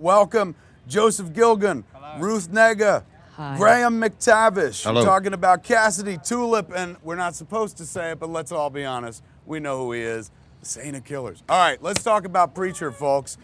welcome Joseph Gilgun, Ruth Negga, Graham McTavish. Hello. We're talking about Cassidy Tulip, and we're not supposed to say it, but let's all be honest. We know who he is, the Saint of Killers. All right, let's talk about Preacher, folks.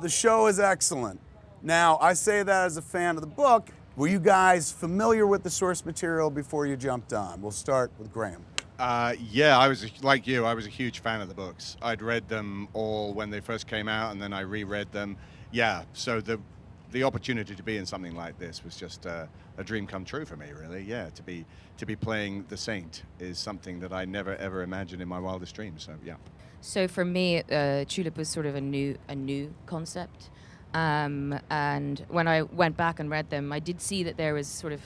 The show is excellent. Now, I say that as a fan of the book. Were you guys familiar with the source material before you jumped on? We'll start with Graham. Yeah, I was like you. I was a huge fan of the books. I'd read them all when they first came out, and then I reread them. Yeah, so the opportunity to be in something like this was just a dream come true for me, really. Yeah, to be playing the Saint is something that I never ever imagined in my wildest dreams. So yeah. So for me, Tulip was sort of a new concept, and when I went back and read them, I did see that there was sort of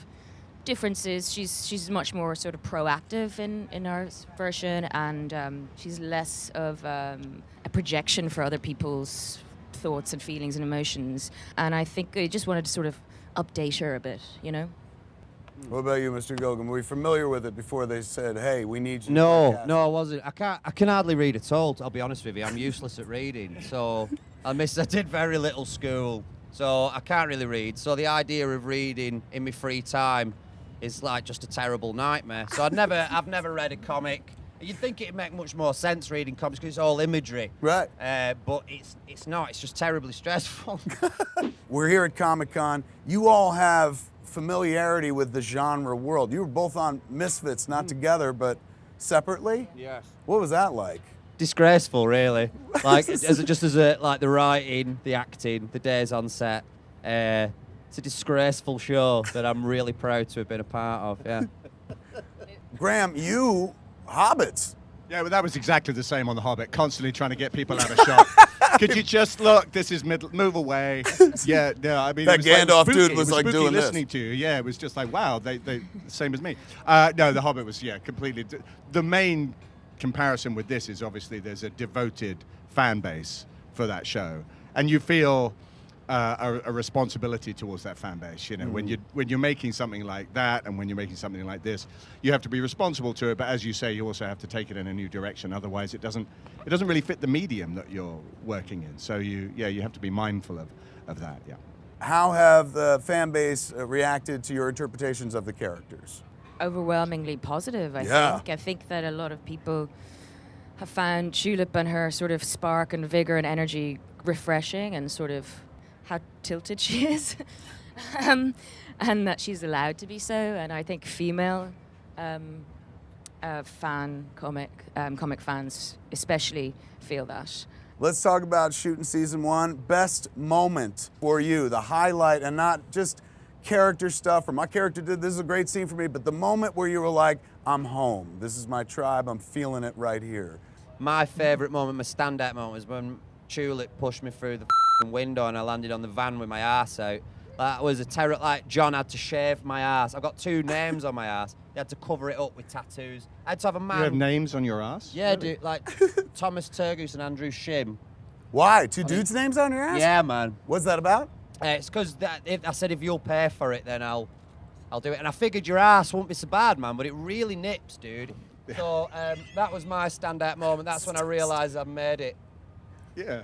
differences. She's much more sort of proactive in our version, and she's less of a projection for other people's thoughts and feelings and emotions. And I think I just wanted to sort of update her a bit, you know. What about you, Mr. Gilgun? Were you familiar with it before they said, "Hey, we need you"? No, I wasn't. I can hardly read at all. I'll be honest with you. I'm useless at reading. So I did very little school, so I can't really read. So the idea of reading in my free time is like just a terrible nightmare. So I've never read a comic. You'd think it'd make much more sense reading comics because it's all imagery. Right. But it's not. It's just terribly stressful. We're here at Comic-Con. You all have familiarity with the genre world. You were both on Misfits, not together, but separately? Yes. What was that like? Disgraceful, really. Like like the writing, the acting, the days on set. It's a disgraceful show that I'm really proud to have been a part of. Yeah. Graham, you Hobbits. Yeah, well, that was exactly the same on The Hobbit, constantly trying to get people out of shot. Could you just look? This is move away. Yeah, no, I mean, That Gandalf spooky. dude was It like spooky doing this. listening to you. Yeah, it was just like, wow, they same as me. No, The Hobbit was, yeah, completely. The main comparison with this is obviously there's a devoted fan base for that show, and you feel a responsibility towards that fan base. You know, when you're making something like that, and when you're making something like this, you have to be responsible to it. But as you say, you also have to take it in a new direction. Otherwise, it doesn't really fit the medium that you're working in. So you have to be mindful of that. Yeah. How have the fan base reacted to your interpretations of the characters? Overwhelmingly positive, I Yeah. think. I think that a lot of people have found Tulip and her sort of spark and vigor and energy refreshing, and sort of how tilted she is, and that she's allowed to be so. And I think female comic fans especially feel that. Let's talk about shooting season 1. Best moment for you, the highlight, and not just character stuff, or my character did this is a great scene for me, but the moment where you were like, I'm home. This is my tribe. I'm feeling it right here. My favourite moment, my standout moment, was when Tulip pushed me through the window and I landed on the van with my arse out. That was a terror. Like, John had to shave my arse. I've got 2 names on my arse. He had to cover it up with tattoos. I had to have a man. You have names on your ass? Yeah, dude. Like Thomas Turgoose and Andrew Shim. Why? 2 dudes' names on your ass? Yeah, man. What's that about? It's because I said if you'll pay for it, then I'll do it. And I figured your ass won't be so bad, man. But it really nips, dude. So that was my standout moment. That's when I realised I made it. Yeah.